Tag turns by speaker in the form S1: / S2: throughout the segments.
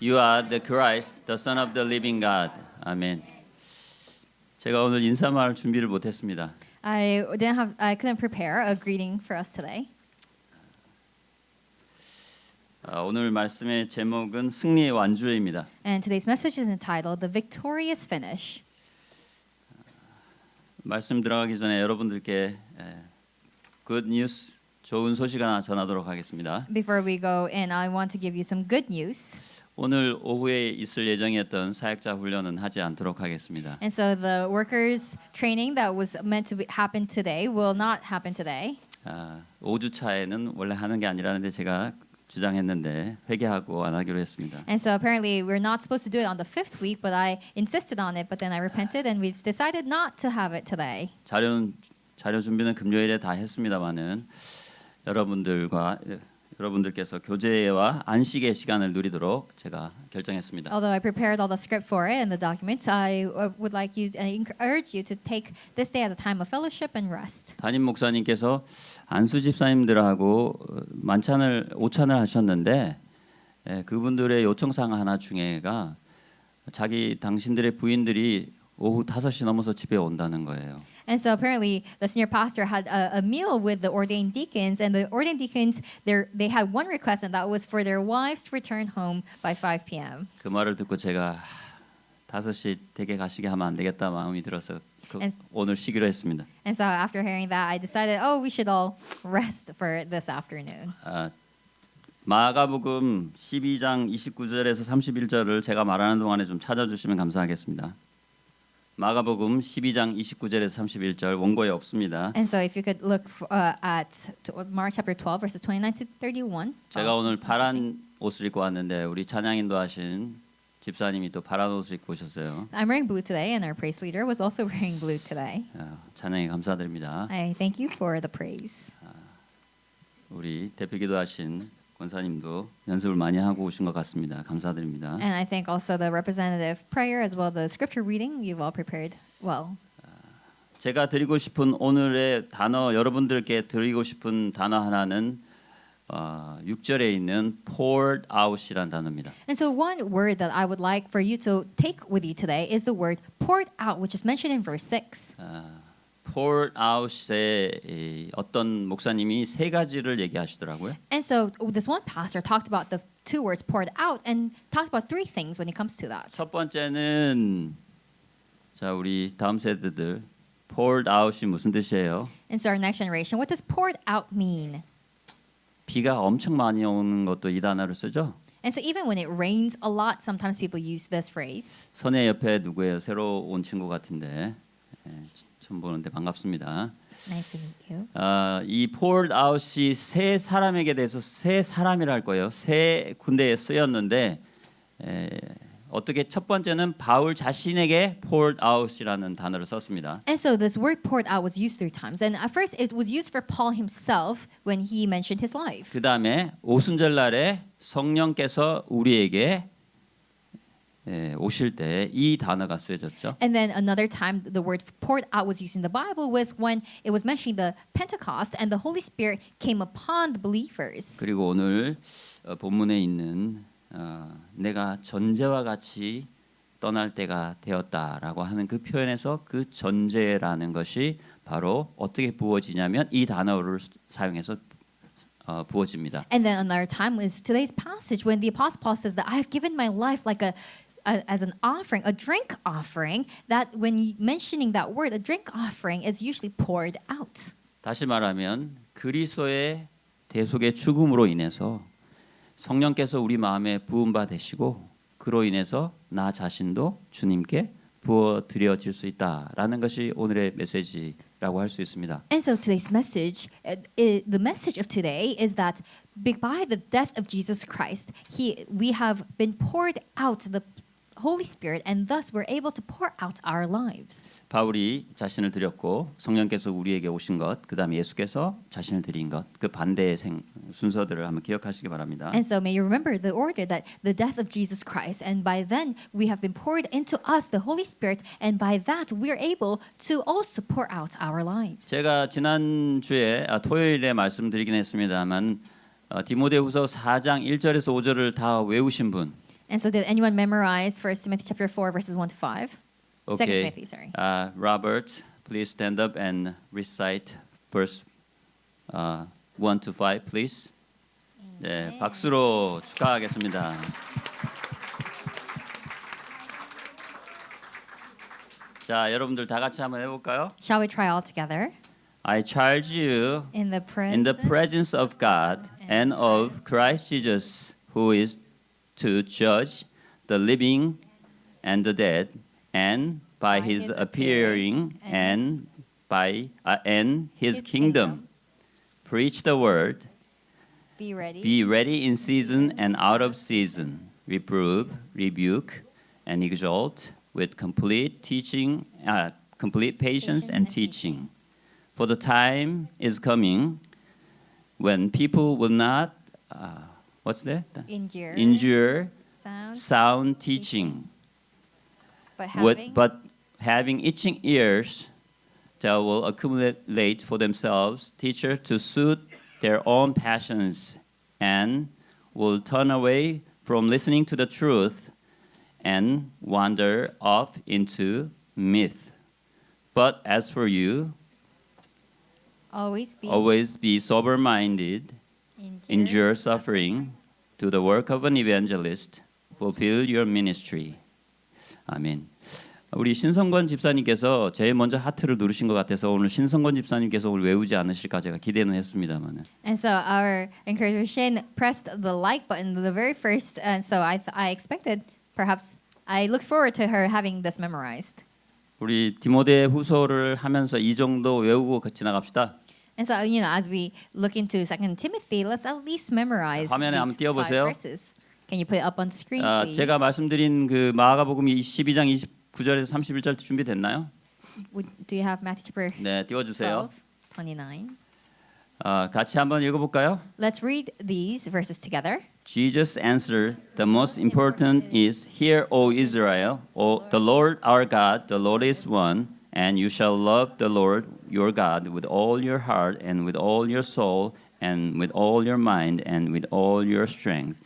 S1: You are the Christ, the Son of the living God. 아멘. 제가 오늘 인사말 준비를 못했습니다.
S2: I couldn't prepare a greeting for us today.
S1: 오늘 말씀의 제목은 승리의 완주입니다.
S2: And today's message is entitled The Victorious Finish.
S1: 말씀 들어가기 전에 여러분들께 good news, 좋은 소식 하나 전하도록 하겠습니다.
S2: Before we go in, I want to give you some good news.
S1: 오늘 오후에 있을 예정이었던 사역자 훈련은 하지 않도록 하겠습니다.
S2: And so the workers training that was meant to happen today will not happen today.
S1: 5주 차에는 원래 하는 게 아니라는데 제가 주장했는데 회개하고 안 하기로 했습니다.
S2: And so apparently we're not supposed to do it on the 5th week, but I insisted on it, but then I repented and we've decided not to have it today.
S1: 자료 준비는 금요일에 다 했습니다만은 여러분들께서 교제와 안식의 시간을 누리도록 제가 결정했습니다.
S2: Although I prepared all the script for it and the documents, I would like you and urge you to take this day as a time of fellowship and rest.
S1: 담임 목사님께서 안수 집사님들하고 오찬을 하셨는데 그분들의 요청사항 하나 중에가 당신들의 부인들이 오후 5시 넘어서 집에 온다는 거예요.
S2: And so apparently the senior pastor had a meal with the ordained deacons, and the ordained deacons they had one request, and that was for their wives to return home by 5 p.m.
S1: 그 말을 듣고 제가 5시 댁에 가시게 하면 안 되겠다 마음이 들어서 오늘 쉬기로 했습니다.
S2: And so after hearing that, I decided, we should all rest for this afternoon.
S1: 마가복음 12장 29절에서 31절을 제가 말하는 동안에 좀 찾아주시면 감사하겠습니다. 마가복음 12장 29절에서 31절 원고에 없습니다.
S2: And so if you could look at Mark chapter 12 verses 29 to 31.
S1: 제가 오늘 파란 옷을 입고 왔는데 우리 찬양인도 하신 집사님이 또 파란 옷을 입고 오셨어요.
S2: I'm wearing blue today, and our praise leader was also wearing blue today.
S1: 찬양에 감사드립니다.
S2: I thank you for the praise.
S1: 우리 대표기도 하신 권사님도 연습을 많이 하고 오신 것 같습니다. 감사드립니다.
S2: And I think also the representative prayer as well the scripture reading you've all prepared well.
S1: 제가 드리고 싶은 오늘의 단어 여러분들께 드리고 싶은 단어 하나는 6절에 있는 poured out이라는 단어입니다.
S2: And so one word that I would like for you to take with you today is the word poured out, which is mentioned in verse 6.
S1: poured out에 어떤 목사님이 세 가지를 얘기하시더라고요.
S2: And so this one pastor talked about the two words poured out and talked about three things when it comes to that.
S1: 첫 번째는 우리 다음 세대들 poured out이 무슨 뜻이에요?
S2: And so our next generation, what does poured out mean?
S1: 비가 엄청 많이 오는 것도 이 단어를 쓰죠.
S2: And so even when it rains a lot, sometimes people use this phrase.
S1: 선의 옆에 누구예요? 새로 온 친구 같은데 처음 보는데 반갑습니다.
S2: Nice to meet you.
S1: 이 poured out이 세 사람에게 대해서 세 사람이라 할 거예요. 세 군데에 쓰였는데 어떻게 첫 번째는 바울 자신에게 poured out이라는 단어를 썼습니다.
S2: And so this word poured out was used 3 times. And at first it was used for Paul himself when he mentioned his life.
S1: 그 다음에 오순절 날에 성령께서 우리에게 오실 때 이 단어가 쓰여졌죠.
S2: And then another time the word poured out was used in the Bible was when it was mentioning the Pentecost and the Holy Spirit came upon the believers.
S1: 그리고 오늘 본문에 있는 내가 전제와 같이 떠날 때가 되었다라고 하는 그 표현에서 그 전제라는 것이 바로 어떻게 부어지냐면 이 단어를 사용해서 부어집니다.
S2: And then another time is today's passage when the Apostle Paul says that I have given my life like as an offering, a drink offering, that when mentioning that word, a drink offering is usually poured out.
S1: 다시 말하면 그리스도의 대속의 죽음으로 인해서 성령께서 우리 마음에 부은 바 되시고 그로 인해서 나 자신도 주님께 부어 드려질 수 있다라는 것이 오늘의 메시지라고 할 수 있습니다.
S2: And so today's message, the message of today is that by the death of Jesus Christ, we have been poured out the Holy Spirit, and thus we're able to pour out our lives.
S1: 바울이 자신을 드렸고 성령께서 우리에게 오신 것, 그다음에 예수께서 자신을 드린 것, 그 반대의 순서들을 한번 기억하시기 바랍니다.
S2: And so may you remember the order that the death of Jesus Christ, and by then we have been poured into us the Holy Spirit, and by that we are able to also pour out our lives.
S1: 제가 지난 주에 토요일에 말씀드리긴 했습니다만 디모데후서 4장 1절에서 5절을 다 외우신 분.
S2: And so did anyone memorize 1 Timothy chapter 4 verses 1 to 5? 2 Timothy, sorry.
S1: Robert, please stand up and recite verse 1 to 5, please. 네, 박수로 축하하겠습니다. 자, 여러분들 다 같이 한번 해볼까요?
S2: Shall we try all together?
S1: I charge you
S2: In the
S1: in the presence of God and of Christ Jesus, who is to judge the living and the dead, and by his appearing and his kingdom, preach the word.
S2: Be ready.
S1: Be ready in season and out of season. Reprove, rebuke, and exhort with complete patience and teaching. For the time is coming when people will not, endure sound teaching, but having itching ears, they will accumulate for themselves teachers to suit their own passions, and will turn away from listening to the truth and wander off into myth. But as for you,
S2: always
S1: be sober-minded, endure suffering, do the work of an evangelist, fulfill your ministry. 아멘. 우리 신성권 집사님께서 제일 먼저 하트를 누르신 것 같아서 오늘 신성권 집사님께서 오늘 외우지 않으실까 제가 기대는 했습니다만은.
S2: And so our encourager Shin pressed the like button the very first, and so I expected, perhaps I looked forward to her having this memorized.
S1: 우리 디모데 후서를 하면서 이 정도 외우고 지나갑시다.
S2: And so as we look into 2 Timothy, let's at least memorize
S1: 화면에 한번
S2: these 5
S1: 띄워보세요.
S2: verses. Can you put it up on screen, please?
S1: 제가 말씀드린 그 마가복음 12장 29절에서 31절 준비됐나요?
S2: Do you have Matthew chapter
S1: 네, 띄워주세요.
S2: 12, 29?
S1: 같이 한번 읽어볼까요?
S2: Let's read these verses together.
S1: Jesus answered, the most important is, Hear, O Israel, the Lord our God, the Lord is one, and you shall love the Lord your God with all your heart and with all your soul and with all your mind and with all your strength.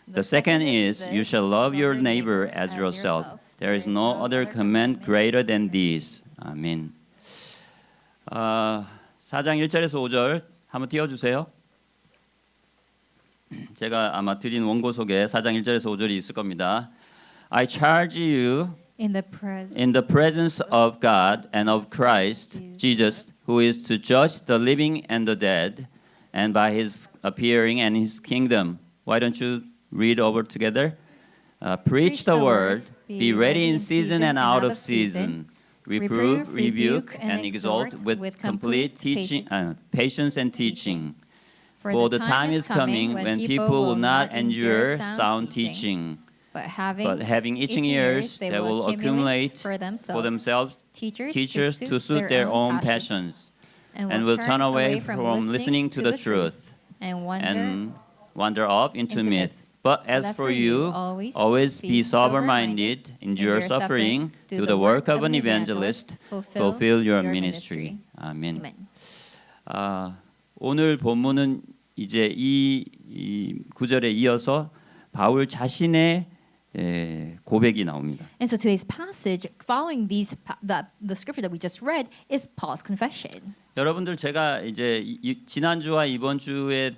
S1: The second is, you shall love your neighbor as yourself. There is no other command greater than these. 아멘. 4장 1절에서 5절 한번 띄워주세요. 제가 아마 드린 원고 속에 4장 1절에서 5절이 있을 겁니다. I charge you in the presence of God and of Christ Jesus, who is to judge the living and the dead, and by his appearing and his kingdom. Why don't you read over together? Preach the word, be ready in season and out of season. Reprove, rebuke, and exhort with complete patience and teaching. For the time is coming when people will not endure sound teaching, but having itching ears, they will accumulate for themselves teachers to suit their own passions, and will turn away from listening to the truth and wander off into myth. But as for you, always be sober-minded, endure suffering, do the work of an evangelist, fulfill your ministry. 아멘. 오늘 본문은 이제 이 구절에 이어서 바울 자신의 고백이 나옵니다.
S2: And so today's passage, following the scripture that we just read, is Paul's confession.
S1: 여러분들 제가 이제 지난주와 이번 주에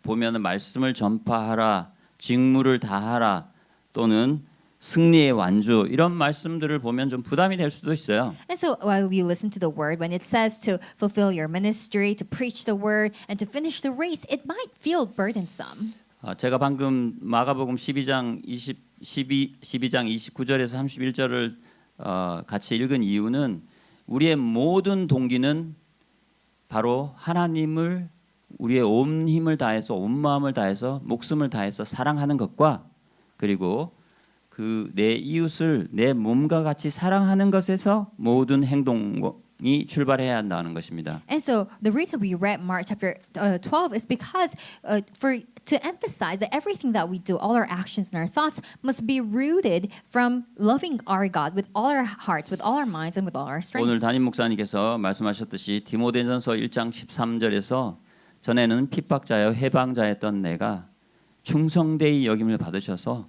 S1: 보면은 말씀을 전파하라, 직무를 다하라, 또는 승리의 완주 이런 말씀들을 보면 좀 부담이 될 수도 있어요.
S2: And so while you listen to the word, when it says to fulfill your ministry, to preach the word, and to finish the race, it might feel burdensome.
S1: 제가 방금 마가복음 12장 29절에서 31절을 같이 읽은 이유는 우리의 모든 동기는 바로 하나님을 우리의 온 힘을 다해서 온 마음을 다해서 목숨을 다해서 사랑하는 것과 그리고 그 내 이웃을 내 몸과 같이 사랑하는 것에서 모든 행동이 출발해야 한다는 것입니다.
S2: And so the reason we read Mark chapter 12 is because to emphasize that everything that we do, all our actions and our thoughts must be rooted from loving our God with all our hearts, with all our minds, and with all our strength.
S1: 오늘 담임 목사님께서 말씀하셨듯이 디모데전서 1장 13절에서 전에는 핍박자여 해방자였던 내가 충성되이 여김을 받으셔서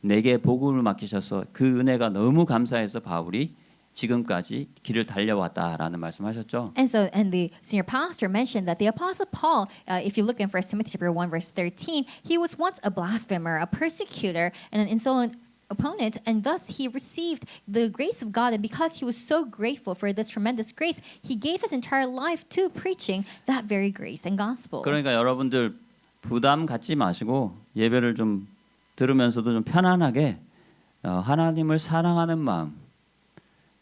S1: 내게 복음을 맡기셔서 그 은혜가 너무 감사해서 바울이 지금까지 길을 달려왔다라는 말씀하셨죠.
S2: And the senior pastor mentioned that the apostle Paul, if you look in 1 Timothy chapter 1 verse 13, he was once a blasphemer, a persecutor, and an insolent opponent, and thus he received the grace of God. And because he was so grateful for this tremendous grace, he gave his entire life to preaching that very grace and gospel.
S1: 그러니까 여러분들 부담 갖지 마시고 예배를 좀 들으면서도 좀 편안하게 하나님을 사랑하는 마음,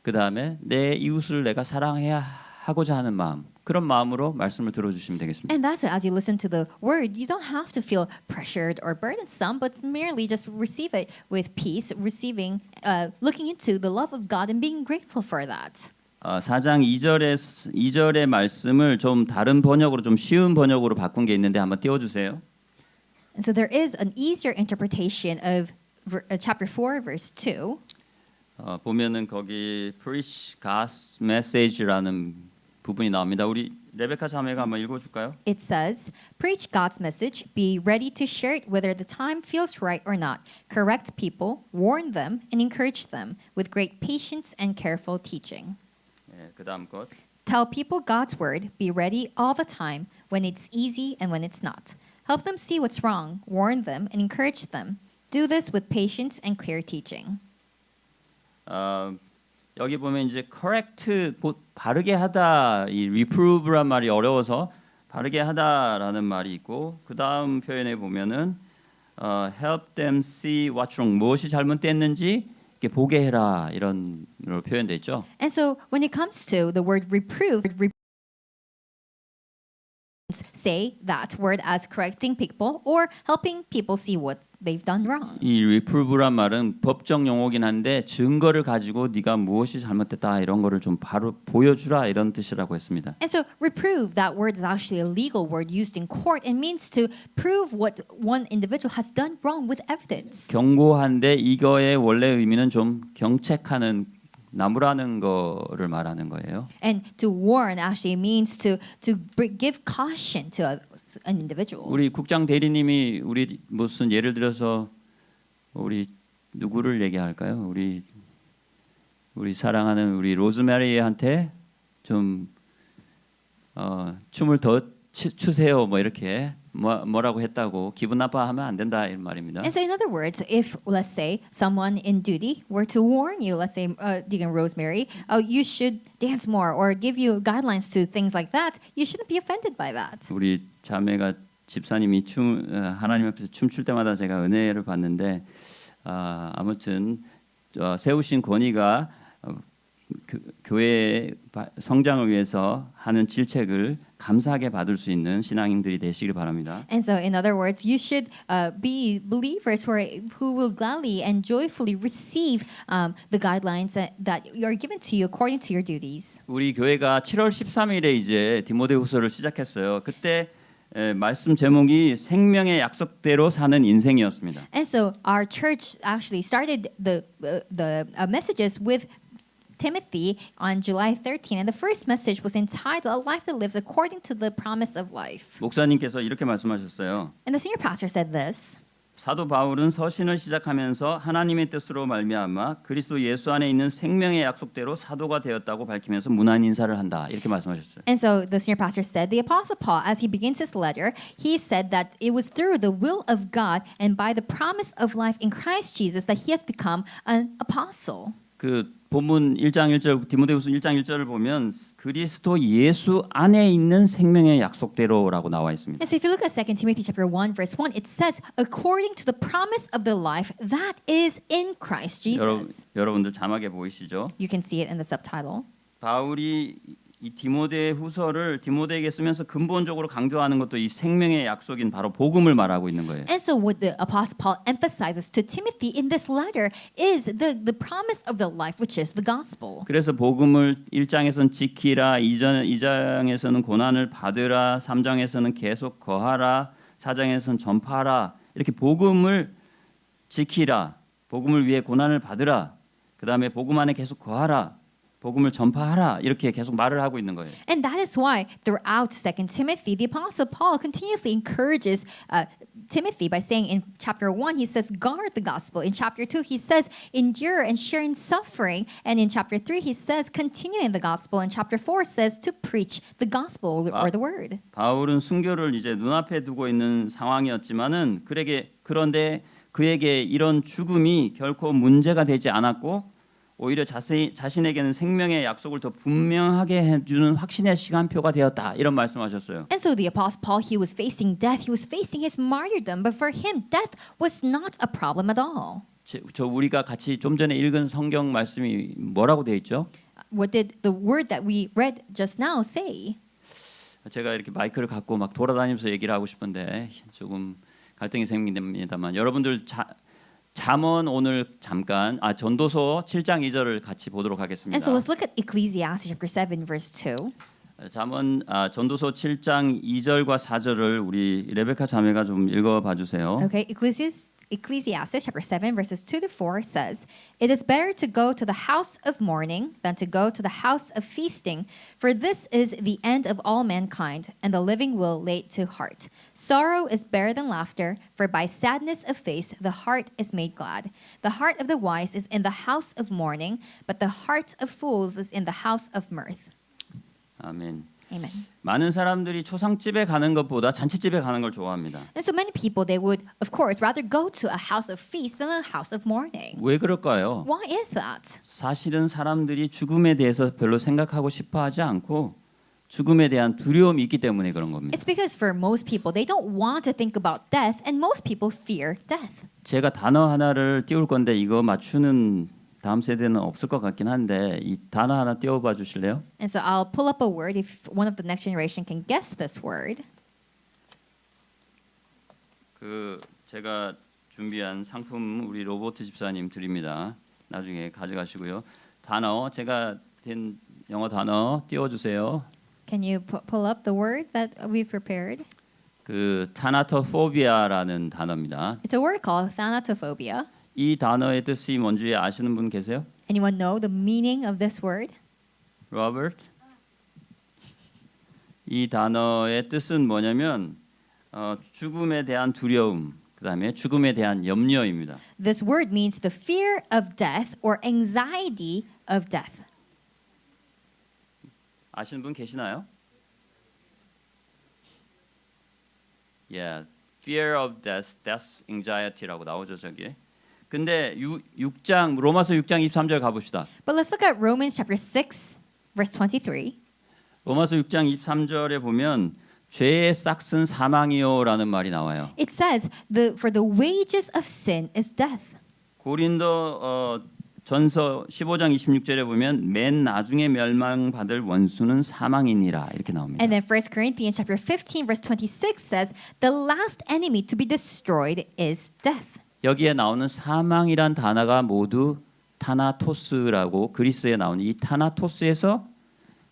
S1: 그 다음에 내 이웃을 내가 사랑해야 하고자 하는 마음, 그런 마음으로 말씀을 들어주시면 되겠습니다.
S2: And that's why as you listen to the word, you don't have to feel pressured or burdensome, but merely just receive it with peace, looking into the love of God and being grateful for that.
S1: 4장 2절의 말씀을 좀 다른 번역으로 좀 쉬운 번역으로 바꾼 게 있는데 한번 띄워주세요.
S2: And so there is an easier interpretation of chapter 4, verse 2.
S1: 보면은 거기 preach God's message라는 부분이 나옵니다. 우리 레베카 자매가 한번 읽어줄까요?
S2: It says, "Preach God's message. Be ready to share it whether the time feels right or not. Correct people, warn them, and encourage them with great patience and careful teaching."
S1: 그 다음 것.
S2: Tell people God's word. Be ready all the time when it's easy and when it's not. Help them see what's wrong. Warn them and encourage them. Do this with patience and clear teaching.
S1: 여기 보면 이제 correct 바르게 하다, 이 reprove란 말이 어려워서 바르게 하다라는 말이 있고 그 다음 표현에 보면은 help them see what's wrong, 무엇이 잘못됐는지 이렇게 보게 해라 이런 으로 표현돼 있죠.
S2: And so when it comes to the word reprove, say that word as correcting people or helping people see what they've done wrong.
S1: 이 reprove란 말은 법적 용어긴 한데 증거를 가지고 네가 무엇이 잘못됐다 이런 거를 좀 바로 보여주라 이런 뜻이라고 했습니다.
S2: And so reprove, that word is actually a legal word used in court and means to prove what one individual has done wrong with evidence.
S1: 경고한데 이거의 원래 의미는 좀 경책하는 나무라는 거를 말하는 거예요.
S2: And to warn actually means to give caution to an individual.
S1: 우리 국장 대리님이 우리 무슨 예를 들어서 우리 누구를 얘기할까요? 우리 사랑하는 우리 로즈메리한테 좀 춤을 더 추세요. 뭐 이렇게 뭐라고 했다고 기분 나빠하면 안 된다 이런 말입니다.
S2: And so in other words, if let's say someone in duty were to warn you, let's say Deacon Rosemary, you should dance more or give you guidelines to things like that, you shouldn't be offended by that.
S1: 우리 자매가 집사님이 하나님 앞에서 춤출 때마다 제가 은혜를 받는데 아무튼 세우신 권위가 교회의 성장을 위해서 하는 질책을 감사하게 받을 수 있는 신앙인들이 되시길 바랍니다.
S2: And so, in other words, you should be believers who will gladly and joyfully receive the guidelines that are given to you according to your duties.
S1: 우리 교회가 7월 13일에 이제 디모데후서를 시작했어요. 그때 말씀 제목이 생명의 약속대로 사는 인생이었습니다.
S2: And so, our church actually started the messages with Timothy on July 13, and the first message was entitled "A Life That Lives According to the Promise of Life."
S1: 목사님께서 이렇게 말씀하셨어요.
S2: And the senior pastor said this.
S1: 사도 바울은 서신을 시작하면서 하나님의 뜻으로 말미암아 그리스도 예수 안에 있는 생명의 약속대로 사도가 되었다고 밝히면서 문안 인사를 한다. 이렇게 말씀하셨어요.
S2: And so the senior pastor said, the apostle Paul, as he begins his letter, he said that it was through the will of God and by the promise of life in Christ Jesus that he has become an apostle.
S1: 그 본문 1장 1절 디모데후서 1장 1절을 보면 그리스도 예수 안에 있는 생명의 약속대로라고 나와 있습니다.
S2: And so if you look at 2 Timothy chapter 1 verse 1, it says according to the promise of the life that is in Christ Jesus.
S1: 여러분들 자막에 보이시죠?
S2: You can see it in the subtitle.
S1: 바울이 이 디모데후서를 디모데에게 쓰면서 근본적으로 강조하는 것도 이 생명의 약속인 바로 복음을 말하고 있는 거예요.
S2: And so what the apostle Paul emphasizes to Timothy in this letter is the promise of the life, which is the gospel.
S1: 그래서 복음을 1장에서는 지키라, 2장에서는 고난을 받으라, 3장에서는 계속 거하라, 4장에서는 전파하라. 이렇게 복음을 지키라, 복음을 위해 고난을 받으라. 그다음에 복음 안에 계속 거하라. 복음을 전파하라 이렇게 계속 말을 하고 있는 거예요.
S2: And that is why throughout 2 Timothy, the Apostle Paul continuously encourages Timothy by saying in chapter 1, he says, guard the gospel. In chapter 2, he says, endure and share in suffering. And in chapter 3, he says, continue in the gospel. And chapter 4 says to preach the gospel or the word.
S1: 바울은 순교를 이제 눈앞에 두고 있는 상황이었지만은 그런데 그에게 이런 죽음이 결코 문제가 되지 않았고 오히려 자신에게는 생명의 약속을 더 분명하게 해주는 확신의 시간표가 되었다 이런 말씀하셨어요.
S2: And so the Apostle Paul, he was facing death. He was facing his martyrdom. But for him, death was not a problem at all.
S1: 저 우리가 같이 좀 전에 읽은 성경 말씀이 뭐라고 되어 있죠?
S2: What did the word that we read just now say?
S1: 제가 이렇게 마이크를 갖고 막 돌아다니면서 얘기를 하고 싶은데 조금 갈등이 생깁니다만 여러분들 잠언 오늘 잠깐 전도서 7장 2절을 같이 보도록 하겠습니다.
S2: And so let's look at Ecclesiastes chapter 7 verse 2.
S1: 잠언 전도서 7장 2절과 4절을 우리 레베카 자매가 좀 읽어 봐 주세요.
S2: Okay, Ecclesiastes chapter 7 verses 2 to 4 says, "It is better to go to the house of mourning than to go to the house of feasting, for this is the end of all mankind, and the living will lay to heart. Sorrow is better than laughter, for by sadness of face the heart is made glad. The heart of the wise is in the house of mourning, but the heart of fools is in the house of mirth."
S1: 아멘.
S2: Amen.
S1: 많은 사람들이 초상집에 가는 것보다 잔치집에 가는 걸 좋아합니다.
S2: And so many people, they would, of course, rather go to a house of feast than a house of mourning.
S1: 왜 그럴까요?
S2: Why is that?
S1: 사실은 사람들이 죽음에 대해서 별로 생각하고 싶어 하지 않고 죽음에 대한 두려움이 있기 때문에 그런 겁니다.
S2: It's because for most people, they don't want to think about death, and most people fear death.
S1: 제가 단어 하나를 띄울 건데 이거 맞추는 다음 세대는 없을 것 같긴 한데 이 단어 하나 띄워봐 주실래요?
S2: And so I'll pull up a word if one of the next generation can guess this word.
S1: 제가 준비한 상품 우리 로버트 집사님 드립니다. 나중에 가져가시고요. 단어 제가 된 영어 단어 띄워주세요.
S2: Can you pull up the word that we've prepared?
S1: 타나토포비아라는 단어입니다.
S2: It's a word called thanatophobia.
S1: 이 단어의 뜻이 뭔지 아시는 분 계세요?
S2: Anyone know the meaning of this word?
S1: 로버트? 이 단어의 뜻은 뭐냐면 죽음에 대한 두려움, 그다음에 죽음에 대한 염려입니다.
S2: This word means the fear of death or anxiety of death.
S1: 아시는 분 계시나요? Yeah, fear of death anxiety라고 나오죠 저기. 근데 6장 로마서 6장 23절 가봅시다.
S2: But let's look at Romans chapter 6 verse 23.
S1: 로마서 6장 23절에 보면 죄의 싹은 사망이요라는 말이 나와요.
S2: It says, for the wages of sin is death.
S1: 고린도 전서 15장 26절에 보면 맨 나중에 멸망받을 원수는 사망이니라 이렇게 나옵니다.
S2: And then 1 Corinthians chapter 15 verse 26 says, the last enemy to be destroyed is death.
S1: 여기에 나오는 사망이란 단어가 모두 타나토스라고 그리스에 나오는 이 타나토스에서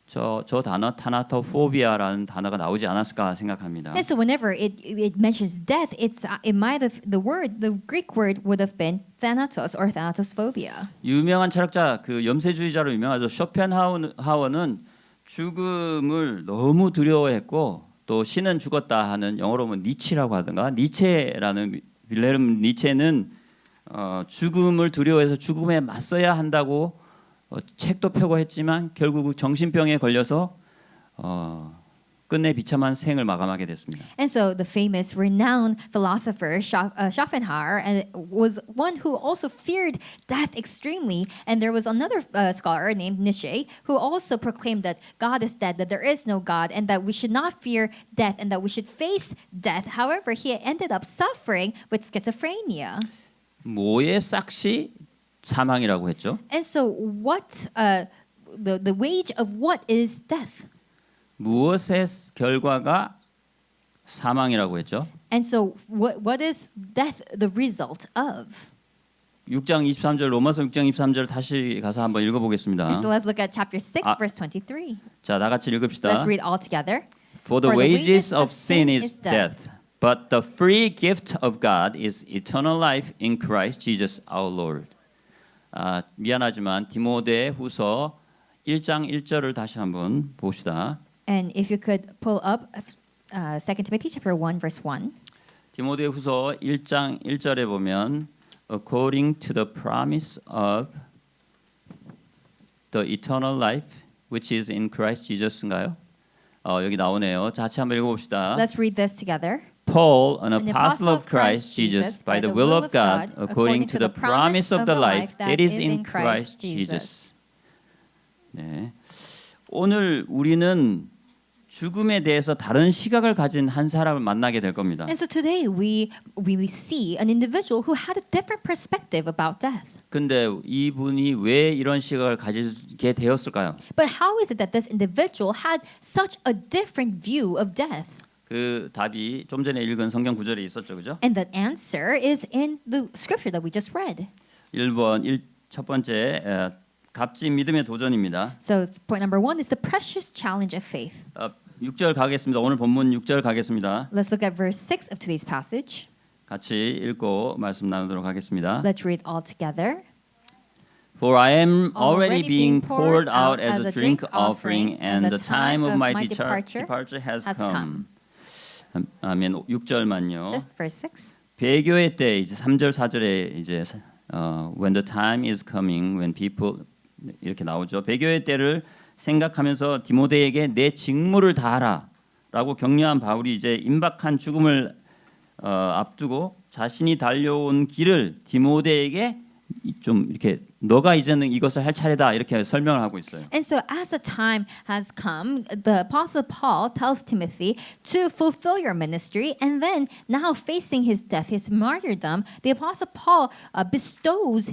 S1: 저 단어 타나토포비아라는 단어가 나오지 않았을까 생각합니다.
S2: And so whenever it mentions death, it might have the Greek word would have been thanatos or thanatosphobia.
S1: 유명한 철학자 염세주의자로 유명하죠. 쇼펜하우어는 죽음을 너무 두려워했고 또 신은 죽었다 하는 영어로 보면 니치라고 하든가 니체라는 빌레름 니체는 죽음을 두려워해서 죽음에 맞서야 한다고 책도 펴고 했지만 결국 정신병에 걸려서 끝내 비참한 생을 마감하게 됐습니다.
S2: And so the famous, renowned philosopher Schopenhauer was one who also feared death extremely. And there was another scholar named Nietzsche who also proclaimed that God is dead, that there is no God, and that we should not fear death, and that we should face death. However, he ended up suffering with schizophrenia.
S1: 뭐의 싹시 사망이라고 했죠?
S2: And so, what the wage of what is death?
S1: 무엇의 결과가 사망이라고 했죠?
S2: And so, what is death the result of?
S1: 6장 23절 로마서 6장 23절 다시 가서 한번 읽어보겠습니다.
S2: And so let's look at chapter 6, verse 23.
S1: 자, 다 같이 읽읍시다.
S2: Let's read all together.
S1: For the wages of sin is death, but the free gift of God is eternal life in Christ Jesus our Lord. 미안하지만 디모데후서 1장 1절을 다시 한번 봅시다.
S2: And if you could pull up 2 Timothy chapter 1 verse 1.
S1: 디모데후서 1장 1절에 보면 according to the promise of the eternal life which is in Christ Jesus인가요? 여기 나오네요. 자, 같이 한번 읽어봅시다.
S2: Let's read this together.
S1: Paul, an
S2: An
S1: apostle of Christ Jesus, by the will of God, according to the promise of the life that is in Christ Jesus. 네. 오늘 우리는 죽음에 대해서 다른 시각을 가진 한 사람을 만나게 될 겁니다.
S2: And so today we see an individual who had a different perspective about death.
S1: 근데 이분이 왜 이런 시각을 가지게 되었을까요?
S2: But how is it that this individual had such a different view of death?
S1: 그 답이 좀 전에 읽은 성경 구절에 있었죠, 그죠?
S2: And that answer is in the scripture that we just read.
S1: 1번 첫 번째 값진 믿음의 도전입니다.
S2: So point number 1 is the precious challenge of faith.
S1: 6절 가겠습니다. 오늘 본문 6절 가겠습니다.
S2: Let's look at verse 6 of today's passage.
S1: 같이 읽고 말씀 나누도록 하겠습니다.
S2: Let's read all together.
S1: For I am already being poured out as a drink offering, and the time of my departure has come. 아멘. 6절만요.
S2: Just verse 6.
S1: 배교의 때 이제 3절 4절에 이제 when the time is coming when people 이렇게 나오죠. 배교의 때를 생각하면서 디모데에게 내 직무를 다하라라고 격려한 바울이 이제 임박한 죽음을 앞두고 자신이 달려온 길을 디모데에게 좀 이렇게 너가 이제는 이것을 할 차례다 이렇게 설명을 하고 있어요.
S2: And so as the time has come, the apostle Paul tells Timothy to fulfill your ministry, and then now facing his death, his martyrdom, the apostle Paul bestows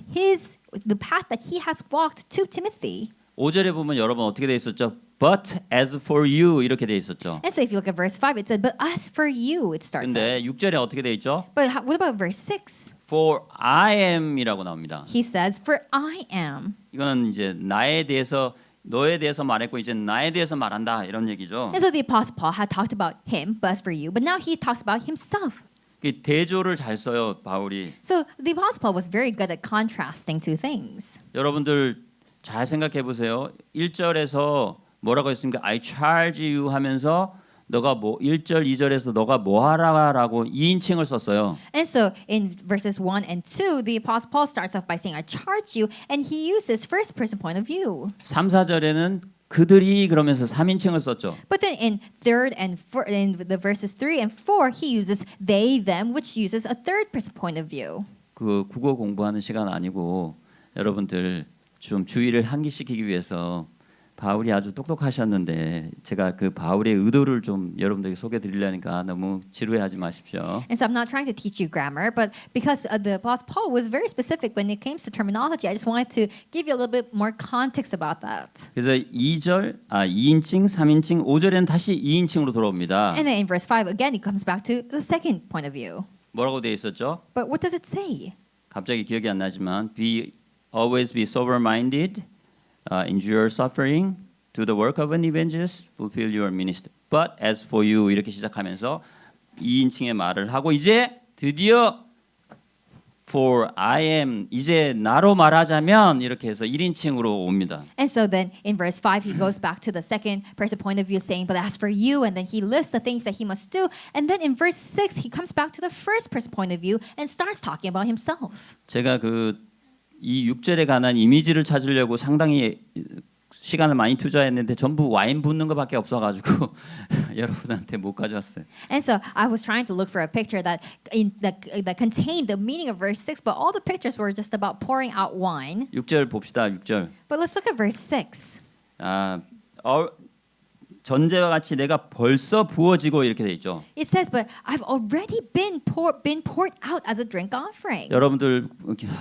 S2: the path that he has walked to Timothy.
S1: 5절에 보면 여러분 어떻게 돼 있었죠? But as for you 이렇게 돼 있었죠.
S2: And so if you look at verse 5, it said, but as for you, it starts
S1: 근데
S2: out.
S1: 6절에 어떻게 돼 있죠?
S2: But what about verse 6?
S1: For I am이라고 나옵니다.
S2: He says, for I am.
S1: 이거는 이제 나에 대해서 너에 대해서 말했고 이제 나에 대해서 말한다 이런 얘기죠.
S2: And so the apostle Paul had talked about him, but as for you, but now he talks about himself.
S1: 대조를 잘 써요 바울이.
S2: So the apostle Paul was very good at contrasting two things.
S1: 여러분들 잘 생각해 보세요. 1절에서 뭐라고 했습니까? I charge you 하면서 너가 뭐 1절 2절에서 너가 뭐 하라라고 2인칭을 썼어요.
S2: And so in verses 1 and 2, the apostle Paul starts off by saying, I charge you, and he uses first person point of view.
S1: 3, 4절에는 그들이 그러면서 3인칭을 썼죠.
S2: But then in in the verses 3 and 4, he uses they, them, which uses a third person point of view.
S1: 그 국어 공부하는 시간 아니고 여러분들 좀 주의를 환기시키기 위해서 바울이 아주 똑똑하셨는데 제가 그 바울의 의도를 좀 여러분들에게 소개드리려니까 너무 지루해하지 마십시오.
S2: And so I'm not trying to teach you grammar, but because the apostle Paul was very specific when it came to terminology, I just wanted to give you a little bit more context about that.
S1: 그래서 2절 2인칭, 3인칭, 5절에는 다시 2인칭으로 돌아옵니다.
S2: And then in verse 5 again, it comes back to the second point of view.
S1: 뭐라고 되어 있었죠?
S2: But what does it say?
S1: 갑자기 기억이 안 나지만 always be sober-minded, endure suffering, do the work of an evangelist, fulfill your ministry. But as for you 이렇게 시작하면서 2인칭의 말을 하고 이제 드디어 for I am 이제 나로 말하자면 이렇게 해서 1인칭으로 옵니다.
S2: And so then in verse 5, he goes back to the second person point of view saying, but as for you, and then he lists the things that he must do. And then in verse 6, he comes back to the first person point of view and starts talking about himself.
S1: 제가 이 6절에 관한 이미지를 찾으려고 상당히 시간을 많이 투자했는데 전부 와인 붓는 것밖에 없어가지고 여러분한테 못 가져왔어요.
S2: And so I was trying to look for a picture that contained the meaning of verse 6, but all the pictures were just about pouring out wine.
S1: 6절 봅시다. 6절.
S2: But let's look at verse 6.
S1: 전제와 같이 내가 벌써 부어지고 이렇게 돼 있죠.
S2: It says, but I've already been poured out as a drink offering.
S1: 여러분들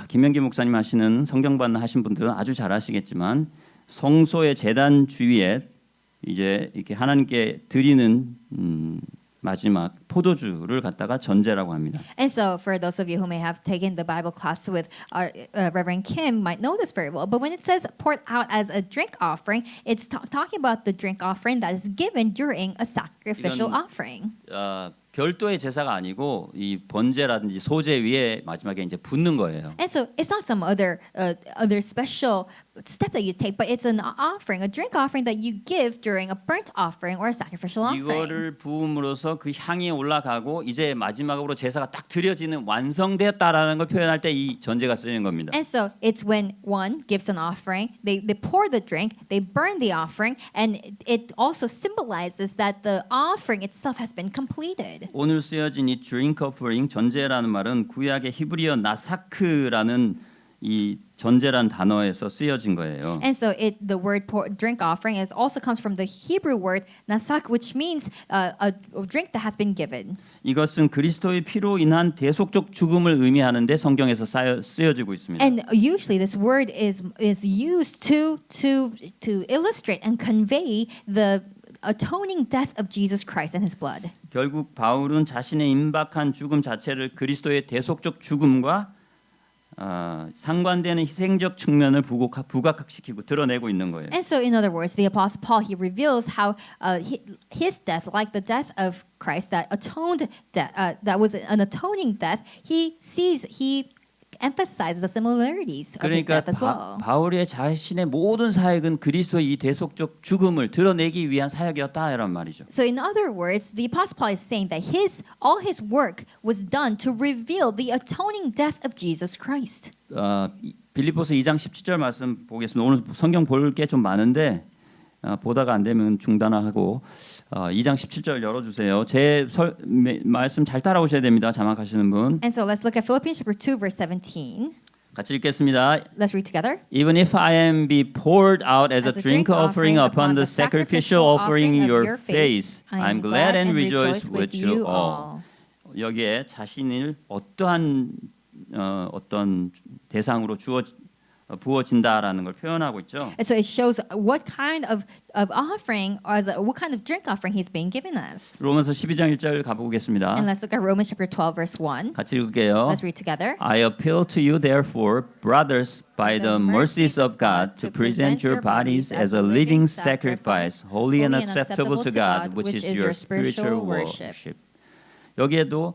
S1: 김명기 목사님 하시는 성경반 하신 분들은 아주 잘 아시겠지만 성소의 제단 주위에 이제 이렇게 하나님께 드리는 마지막 포도주를 갖다가 전제라고 합니다.
S2: And so for those of you who may have taken the Bible class with our Reverend Kim might know this very well. But when it says poured out as a drink offering, it's talking about the drink offering that is given during a sacrificial offering.
S1: 별도의 제사가 아니고 이 번제라든지 소제 위에 마지막에 이제 붓는 거예요.
S2: And so it's not some other special step that you take, but it's an offering, a drink offering that you give during a burnt offering or a sacrificial offering.
S1: 이거를 부음으로써 그 향이 올라가고 이제 마지막으로 제사가 딱 드려지는 완성되었다라는 걸 표현할 때 이 전제가 쓰이는 겁니다.
S2: And so it's when one gives an offering, they pour the drink, they burn the offering, and it also symbolizes that the offering itself has been completed.
S1: 오늘 쓰여진 이 drink offering 전제라는 말은 구약의 히브리어 나사크라는 이 전제라는 단어에서 쓰여진 거예요.
S2: And so the word drink offering also comes from the Hebrew word nasak, which means a drink that has been given.
S1: 이것은 그리스도의 피로 인한 대속적 죽음을 의미하는데 성경에서 쓰여지고 있습니다.
S2: And usually this word is used to illustrate and convey the atoning death of Jesus Christ and his blood.
S1: 결국 바울은 자신의 임박한 죽음 자체를 그리스도의 대속적 죽음과 상관되는 희생적 측면을 부각시키고 드러내고 있는 거예요.
S2: And so, in other words, the Apostle Paul, he reveals how his death, like the death of Christ, that atoned death, that was an atoning death, he emphasizes the similarities of his
S1: 그러니까
S2: death as well.
S1: 바울의 자신의 모든 사역은 그리스도의 이 대속적 죽음을 드러내기 위한 사역이었다 이런 말이죠.
S2: So, in other words, the Apostle Paul is saying that all his work was done to reveal the atoning death of Jesus Christ.
S1: 빌립보서 2장 17절 말씀 보겠습니다. 오늘 성경 볼 게 좀 많은데 보다가 안 되면 중단하고 2장 17절 열어주세요. 제 말씀 잘 따라오셔야 됩니다. 자막하시는 분.
S2: And so let's look at Philippians chapter 2 verse 17.
S1: 같이 읽겠습니다.
S2: Let's read together.
S1: Even if I am be poured out as a drink offering upon the sacrificial offering in your face, I'm glad and rejoice with you all. 여기에 자신을 어떠한 어떤 대상으로 부어진다라는 걸 표현하고 있죠.
S2: And so it shows what kind of offering or what kind of drink offering he's being given us.
S1: 로마서 12장 1절 가보겠습니다.
S2: And let's look at Romans chapter 12 verse 1.
S1: 같이 읽을게요.
S2: Let's read together.
S1: I appeal to you therefore, brothers, by the mercies of God, to present your bodies as a living sacrifice, holy and acceptable to God, which is your spiritual worship. 여기에도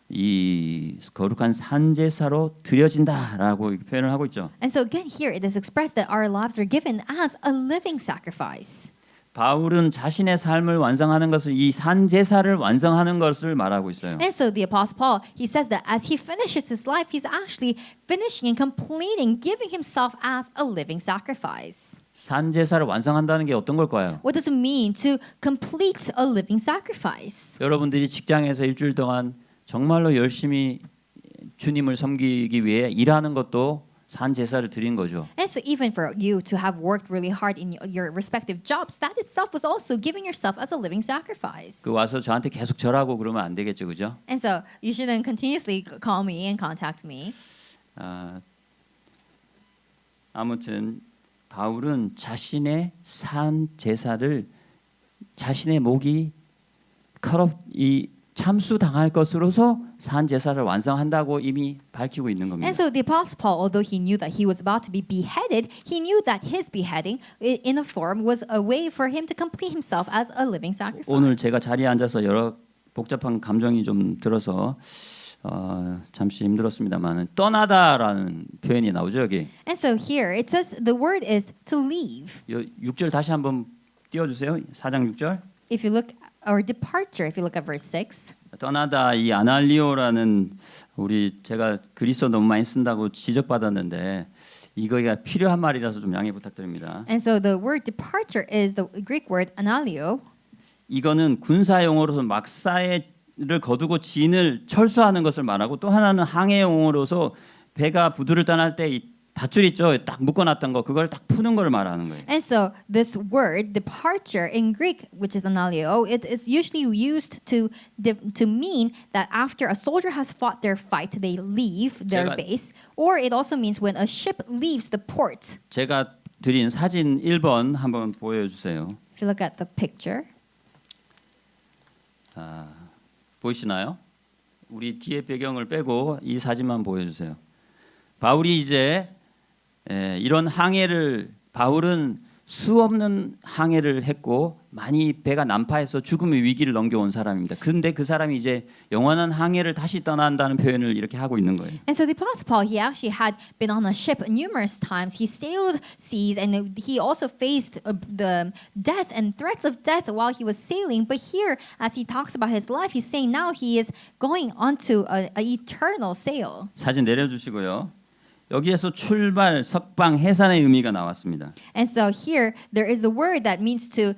S1: 이 거룩한 산제사로 드려진다라고 표현을 하고 있죠.
S2: And so again here it is expressed that our lives are given as a living sacrifice.
S1: 바울은 자신의 삶을 완성하는 것을 이 산제사를 완성하는 것을 말하고 있어요.
S2: And so the Apostle Paul, he says that as he finishes his life, he's actually finishing and completing, giving himself as a living sacrifice.
S1: 산제사를 완성한다는 게 어떤 걸까요?
S2: What does it mean to complete a living sacrifice?
S1: 여러분들이 직장에서 일주일 동안 정말로 열심히 주님을 섬기기 위해 일하는 것도 산제사를 드린 거죠.
S2: And so even for you to have worked really hard in your respective jobs, that itself was also giving yourself as a living sacrifice.
S1: 그 와서 저한테 계속 절하고 그러면 안 되겠죠, 그죠?
S2: And so you shouldn't continuously call me and contact me.
S1: 아무튼 바울은 자신의 산제사를 자신의 목이 이 참수 당할 것으로서 산 제사를 완성한다고 이미 밝히고 있는 겁니다.
S2: And so the Apostle Paul, although he knew that he was about to be beheaded, he knew that his beheading in a form was a way for him to complete himself as a living sacrifice.
S1: 오늘 제가 자리에 앉아서 여러 복잡한 감정이 좀 들어서 잠시 힘들었습니다만 떠나다라는 표현이 나오죠 여기.
S2: And so here it says the word is to leave.
S1: 6절 다시 한번 띄워주세요. 4장 6절.
S2: If you look or departure, if you look at verse 6.
S1: 떠나다 이 아날리오라는 제가 그리스어 너무 많이 쓴다고 지적받았는데 이거가 필요한 말이라서 좀 양해 부탁드립니다.
S2: And so the word departure is the Greek word analio.
S1: 이거는 군사 용어로서 막사를 거두고 진을 철수하는 것을 말하고 또 하나는 항해 용어로서 배가 부두를 떠날 때 밧줄 있죠? 딱 묶어놨던 거 그걸 딱 푸는 걸 말하는 거예요.
S2: And so this word departure in Greek, which is analio, it is usually used to mean that after a soldier has fought their fight, they leave their base, or it also means when a ship leaves the port.
S1: 제가 드린 사진 1번 한번 보여주세요.
S2: If you look at the picture,
S1: 보이시나요? 우리 뒤에 배경을 빼고 이 사진만 보여주세요. 바울이 이제 이런 항해를 바울은 수없는 항해를 했고 많이 배가 난파해서 죽음의 위기를 넘겨온 사람입니다. 근데 그 사람이 이제 영원한 항해를 다시 떠난다는 표현을 이렇게 하고 있는 거예요.
S2: And so the Apostle Paul, he actually had been on a ship numerous times. He sailed seas and he also faced the death and threats of death while he was sailing. But here, as he talks about his life, he's saying now he is going onto an eternal sail.
S1: 사진 내려주시고요. 여기에서 출발, 석방, 해산의 의미가 나왔습니다.
S2: And so here, there is the word that means to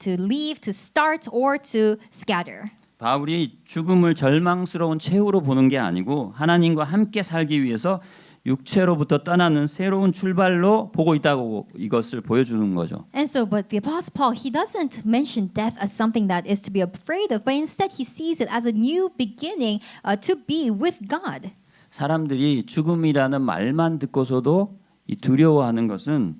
S2: leave, to start, or to scatter.
S1: 바울이 죽음을 절망스러운 최후로 보는 게 아니고 하나님과 함께 살기 위해서 육체로부터 떠나는 새로운 출발로 보고 있다고 이것을 보여주는 거죠.
S2: And so, but the Apostle Paul, he doesn't mention death as something that is to be afraid of, but instead he sees it as a new beginning to be with God.
S1: 사람들이 죽음이라는 말만 듣고서도 이 두려워하는 것은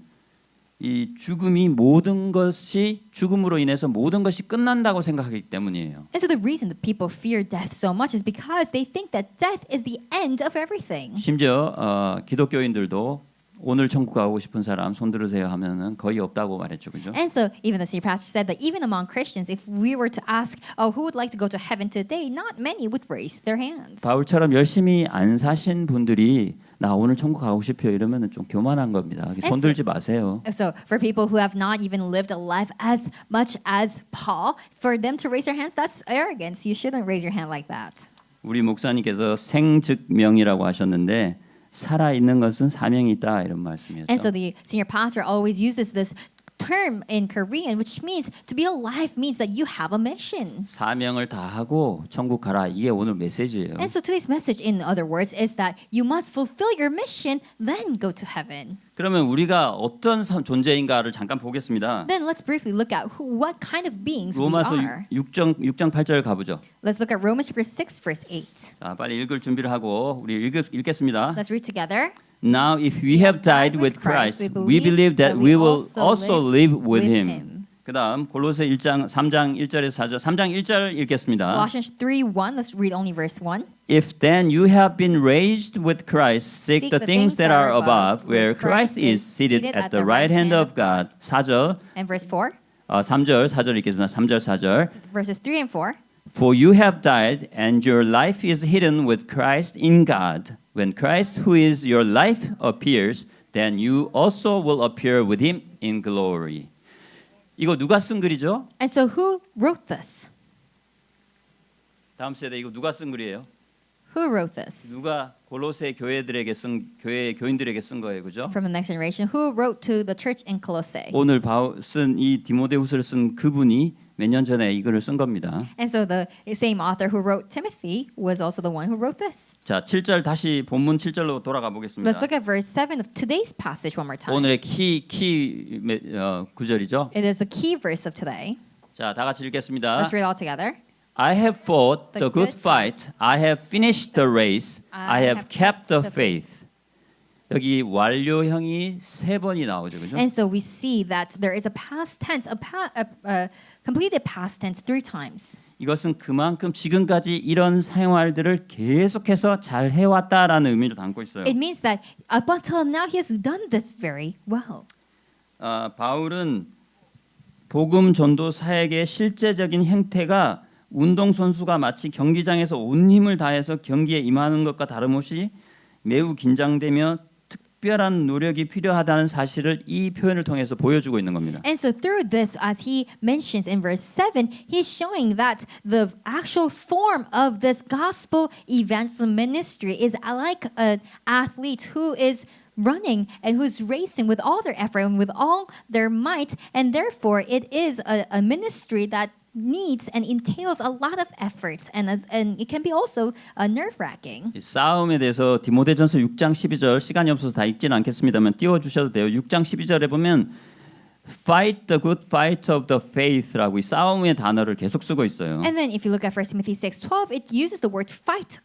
S1: 이 죽음이 모든 것이 죽음으로 인해서 모든 것이 끝난다고 생각하기 때문이에요.
S2: And so the reason that people fear death so much is because they think that death is the end of everything.
S1: 심지어 기독교인들도 오늘 천국 가고 싶은 사람 손 들으세요 하면은 거의 없다고 말했죠, 그죠?
S2: And so even the senior pastor said that even among Christians, if we were to ask, oh, who would like to go to heaven today, not many would raise their hands.
S1: 바울처럼 열심히 안 사신 분들이 나 오늘 천국 가고 싶어요 이러면은 좀 교만한 겁니다. 손 들지 마세요.
S2: So for people who have not even lived a life as much as Paul, for them to raise their hands, that's arrogance. You shouldn't raise your hand like that.
S1: 우리 목사님께서 생즉명이라고 하셨는데 살아 있는 것은 사명이 있다 이런 말씀이었죠.
S2: And so the senior pastor always uses this term in Korean, which means to be alive means that you have a mission.
S1: 사명을 다하고 천국 가라 이게 오늘 메시지예요.
S2: And so today's message, in other words, is that you must fulfill your mission, then go to heaven.
S1: 그러면 우리가 어떤 존재인가를 잠깐 보겠습니다.
S2: Then let's briefly look at what kind of beings we
S1: 로마서
S2: are.
S1: 6장 8절 가보죠.
S2: Let's look at Romans chapter 6, verse 8.
S1: 자, 빨리 읽을 준비를 하고 우리 읽겠습니다.
S2: Let's read together.
S1: Now if we have died with Christ, we believe that we will also live with him. 그다음 골로새 3장 1절에서 4절 3장 1절 읽겠습니다.
S2: Colossians 3:1. Let's read only verse 1.
S1: If then you have been raised with Christ, seek the things that are above, where Christ is seated at the right hand of God. 4절,
S2: And verse 4.
S1: 3절, 4절 읽겠습니다. 3절, 4절.
S2: Verses 3 and 4.
S1: For you have died, and your life is hidden with Christ in God. When Christ, who is your life, appears, then you also will appear with him in glory. 이거 누가 쓴 글이죠?
S2: And so who wrote this?
S1: 다음 세대 이거 누가 쓴 글이에요?
S2: Who wrote this?
S1: 누가 골로새 교회들에게 교인들에게 쓴 거예요, 그죠?
S2: From the next generation. Who wrote to the church in Colossae?
S1: 오늘 쓴 이 디모데후서를 쓴 그분이 몇 년 전에 이 글을 쓴 겁니다.
S2: And so the same author who wrote Timothy was also the one who wrote this.
S1: 자, 7절 다시 본문 7절로 돌아가 보겠습니다.
S2: Let's look at verse 7 of today's passage one more time.
S1: 오늘의 키 구절이죠.
S2: It is the key verse of today.
S1: 자, 다 같이 읽겠습니다.
S2: Let's read all together.
S1: I have fought the good fight. I have finished the race. I have kept the faith. 여기 완료형이 3번이 나오죠, 그죠?
S2: And so we see that there is a past tense, a completed past tense 3 times.
S1: 이것은 그만큼 지금까지 이런 생활들을 계속해서 잘 해왔다라는 의미를 담고 있어요.
S2: It means that up until now he has done this very well.
S1: 바울은 복음 전도 사역의 실제적인 행태가 운동선수가 마치 경기장에서 온 힘을 다해서 경기에 임하는 것과 다름없이 매우 긴장되며 특별한 노력이 필요하다는 사실을 이 표현을 통해서 보여주고 있는 겁니다.
S2: And so through this, as he mentions in verse 7, he's showing that the actual form of this gospel evangelism ministry is like an athlete who is running and who's racing with all their effort and with all their might, and therefore it is a ministry that needs and entails a lot of effort, and it can be also nerve-wracking.
S1: 이 싸움에 대해서 디모데전서 6장 12절 시간이 없어서 다 읽지는 않겠습니다만 띄워 주셔도 돼요. 6장 12절에 보면 fight the good fight of the faith라고 이 싸움의 단어를 계속 쓰고 있어요.
S2: And then if you look at 1 Timothy 6:12, it uses the word fight.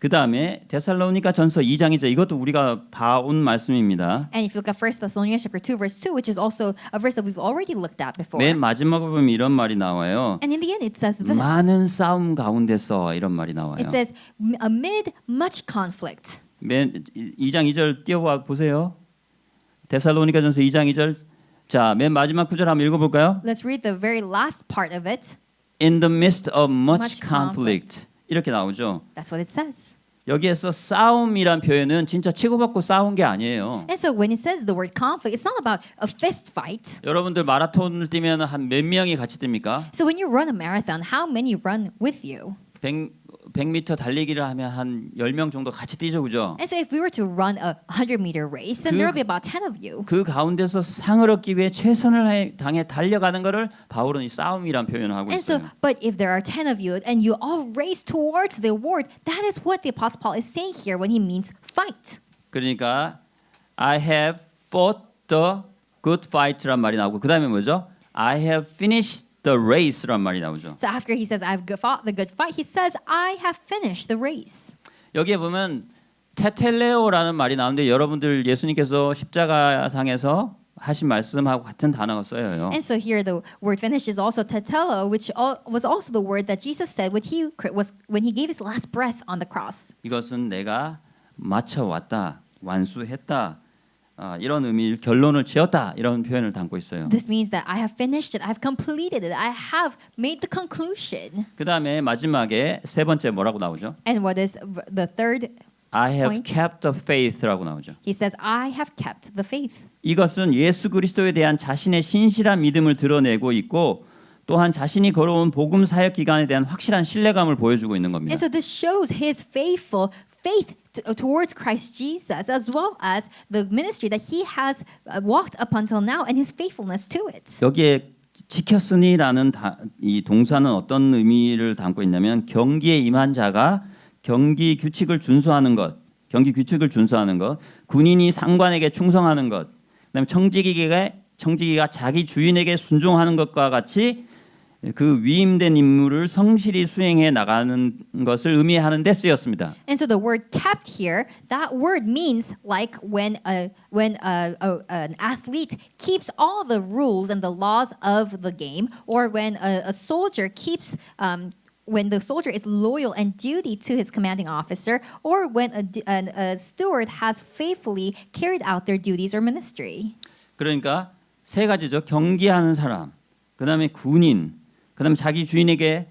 S1: 그 다음에 데살로니가 전서 2장이죠. 이것도 우리가 봐온 말씀입니다.
S2: And if you look at 1 Thessalonians chapter 2 verse 2, which is also a verse that we've already looked at before.
S1: 맨 마지막에 보면 이런 말이 나와요.
S2: And in the end it says this.
S1: 많은 싸움 가운데서 이런 말이 나와요.
S2: It says amid much conflict.
S1: 맨 2장 2절 띄워봐 보세요. 데살로니가전서 2장 2절. 자, 맨 마지막 구절 한번 읽어볼까요?
S2: Let's read the very last part of it.
S1: In the midst of much
S2: Much
S1: conflict. 이렇게 나오죠.
S2: That's what it says.
S1: 여기에서 싸움이란 표현은 진짜 치고받고 싸운 게 아니에요.
S2: And so when it says the word conflict, it's not about a fist fight.
S1: 여러분들 마라톤을 뛰면 한 몇 명이 같이 뜁니까?
S2: So when you run a marathon, how many run with you?
S1: 100m 달리기를 하면 한 10명 정도 같이 뛰죠, 그죠?
S2: And so if we were to run a 100-meter race, then there will be about 10 of you.
S1: 그 가운데서 상을 얻기 위해 최선을 당해 달려가는 것을 바울은 이 싸움이란 표현을 하고
S2: And so,
S1: 있어요.
S2: but if there are 10 of you and you all race towards the award, that is what the Apostle Paul is saying here when he means fight.
S1: 그러니까 I have fought the good fight란 말이 나오고 그 다음에 뭐죠? I have finished the race란 말이 나오죠.
S2: So after he says, I've fought the good fight, he says, I have finished the race.
S1: 여기에 보면 테텔레오라는 말이 나오는데 여러분들 예수님께서 십자가상에서 하신 말씀하고 같은 단어가 쓰여요.
S2: And so here the word finished is also tetelo, which was also the word that Jesus said when he gave his last breath on the cross.
S1: 이것은 내가 마쳐왔다, 완수했다, 이런 의미, 결론을 지었다 이런 표현을 담고 있어요.
S2: This means that I have finished it, I've completed it, I have made the conclusion.
S1: 그 다음에 마지막에 세 번째 뭐라고 나오죠?
S2: And what is the third?
S1: I have
S2: point?
S1: kept the faith라고 나오죠.
S2: He says, I have kept the faith.
S1: 이것은 예수 그리스도에 대한 자신의 신실한 믿음을 드러내고 있고 또한 자신이 걸어온 복음 사역 기간에 대한 확실한 신뢰감을 보여주고 있는 겁니다.
S2: And so this shows his faithful faith towards Christ Jesus, as well as the ministry that he has walked up until now and his faithfulness to it.
S1: 여기에 지켰으니라는 이 동사는 어떤 의미를 담고 있냐면 경기에 임한 자가 경기 규칙을 준수하는 것, 군인이 상관에게 충성하는 것, 그다음에 청지기가 자기 주인에게 순종하는 것과 같이 그 위임된 임무를 성실히 수행해 나가는 것을 의미하는 데 쓰였습니다.
S2: And so the word kept here, that word means like when an athlete keeps all the rules and the laws of the game, or when a soldier keeps when the soldier is loyal and duty to his commanding officer, or when a steward has faithfully carried out their duties or ministry.
S1: 그러니까 세 가지죠. 경기하는 사람, 그다음에 군인, 그다음에 자기 주인에게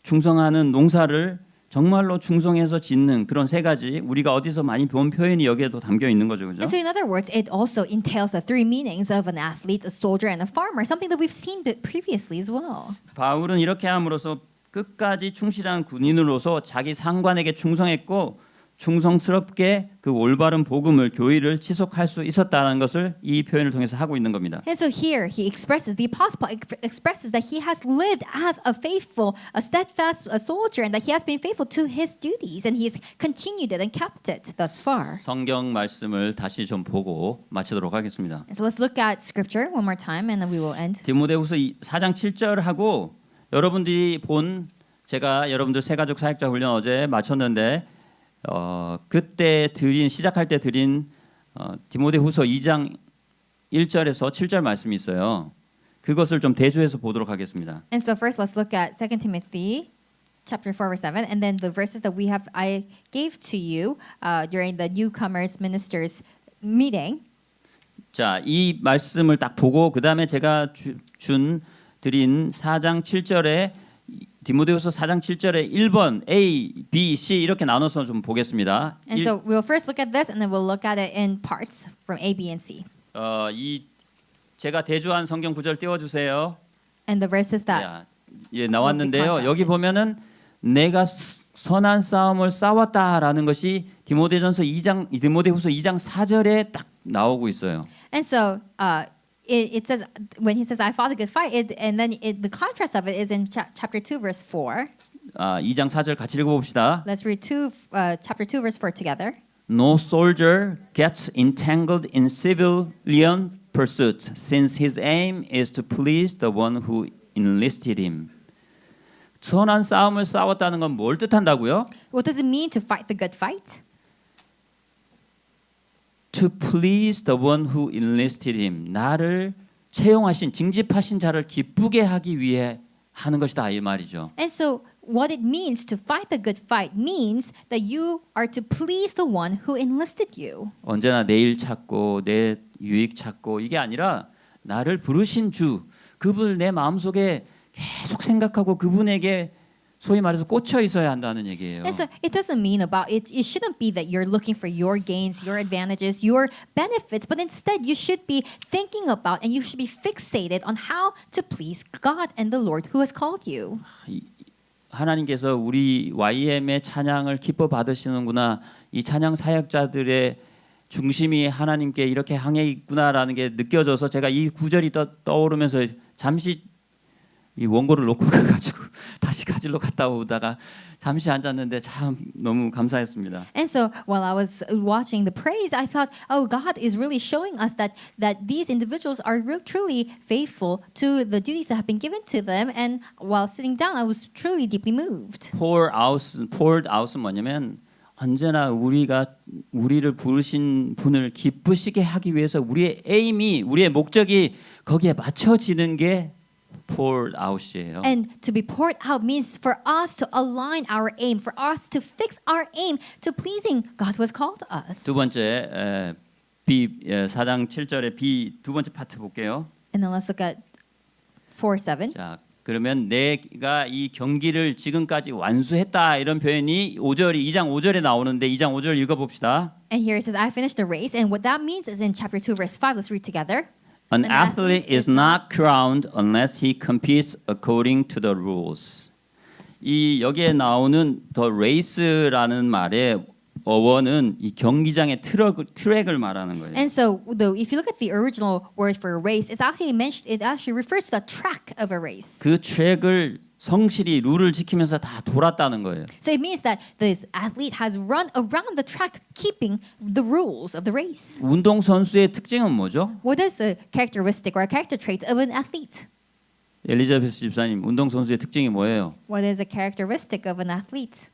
S1: 충성하는 농사를 정말로 충성해서 짓는 그런 세 가지 우리가 어디서 많이 본 표현이 여기에도 담겨 있는 거죠, 그죠?
S2: And so in other words, it also entails the three meanings of an athlete, a soldier, and a farmer, something that we've seen previously as well.
S1: 바울은 이렇게 함으로써 끝까지 충실한 군인으로서 자기 상관에게 충성했고 충성스럽게 그 올바른 복음을 교의를 지속할 수 있었다는 것을 이 표현을 통해서 하고 있는 겁니다.
S2: And so here he expresses, the apostle expresses that he has lived as a faithful, a steadfast a soldier, and that he has been faithful to his duties, and he has continued it and kept it thus far.
S1: 성경 말씀을 다시 좀 보고 마치도록 하겠습니다.
S2: And so let's look at scripture one more time, and then we will end.
S1: 디모데후서 4장 7절하고 여러분들이 본 제가 여러분들 새가족 사역자 훈련 어제 마쳤는데 그때 시작할 때 드린 디모데후서 2장 1절에서 7절 말씀이 있어요. 그것을 좀 대조해서 보도록 하겠습니다.
S2: And so first let's look at 2 Timothy chapter 4 verse 7, and then the verses that I gave to you during the newcomers ministers meeting.
S1: 자, 이 말씀을 딱 보고 그다음에 제가 드린 4장 7절에 디모데후서 4장 7절에 1번 A, B, C 이렇게 나눠서 좀 보겠습니다.
S2: And so we'll first look at this, and then we'll look at it in parts from A, B, and C.
S1: 이 제가 대조한 성경 구절 띄워주세요.
S2: And the verses that
S1: 예, 나왔는데요.
S2: contrasted.
S1: 여기 보면은 내가 선한 싸움을 싸웠다라는 것이 디모데후서 2장 4절에 딱 나오고 있어요.
S2: And so it says when he says I fought a good fight, and then the contrast of it is in chapter 2 verse 4.
S1: 2장 4절 같이 읽어봅시다.
S2: Let's read chapter 2 verse 4 together.
S1: No soldier gets entangled in civilian pursuits, since his aim is to please the one who enlisted him. 선한 싸움을 싸웠다는 건 뭘 뜻한다고요?
S2: What does it mean to fight the good fight?
S1: To please the one who enlisted him. 나를 채용하신 징집하신 자를 기쁘게 하기 위해 하는 것이다 이 말이죠.
S2: And so what it means to fight the good fight means that you are to please the one who enlisted you.
S1: 언제나 내 일 찾고 내 유익 찾고 이게 아니라 나를 부르신 주 그분을 내 마음속에 계속 생각하고 그분에게 소위 말해서 꽂혀 있어야 한다는 얘기예요.
S2: And so it doesn't mean about it. It shouldn't be that you're looking for your gains, your advantages, your benefits, but instead you should be thinking about and you should be fixated on how to please God and the Lord who has called you.
S1: 하나님께서 우리 YM의 찬양을 기뻐 받으시는구나. 이 찬양 사역자들의 중심이 하나님께 이렇게 향해 있구나라는 게 느껴져서 제가 이 구절이 떠오르면서 잠시 이 원고를 놓고 가가지고 다시 가지러 갔다 오다가 잠시 앉았는데 참 너무 감사했습니다.
S2: And so while I was watching the praise, I thought, oh, God is really showing us that these individuals are truly faithful to the duties that have been given to them. And while sitting down, I was truly deeply moved.
S1: poured out은 뭐냐면 언제나 우리를 부르신 분을 기쁘시게 하기 위해서 우리의 에임이 우리의 목적이 거기에 맞춰지는 게 poured out이에요.
S2: And to be poured out means for us to align our aim, for us to fix our aim to pleasing God who has called us.
S1: 두 번째 B 4장 7절의 B 두 번째 파트 볼게요.
S2: And then let's look at 4:7.
S1: 자, 그러면 내가 이 경기를 지금까지 완수했다 이런 표현이 2장 5절에 나오는데 2장 5절 읽어 봅시다.
S2: And here it says, I finished the race. And what that means is in chapter 2, verse 5. Let's read together.
S1: An athlete is not crowned unless he competes according to the rules. 이 여기에 나오는 the race라는 말의 어원은 이 경기장의 트랙을 말하는 거예요.
S2: And so, though, if you look at the original word for race, it actually refers to the track of a race.
S1: 그 트랙을 성실히 룰을 지키면서 다 돌았다는 거예요.
S2: So it means that this athlete has run around the track, keeping the rules of the race.
S1: 운동 선수의 특징은 뭐죠?
S2: What is a characteristic or a character trait of an athlete?
S1: 엘리자베스 집사님, 운동 선수의 특징이 뭐예요?
S2: What is a characteristic of an athlete?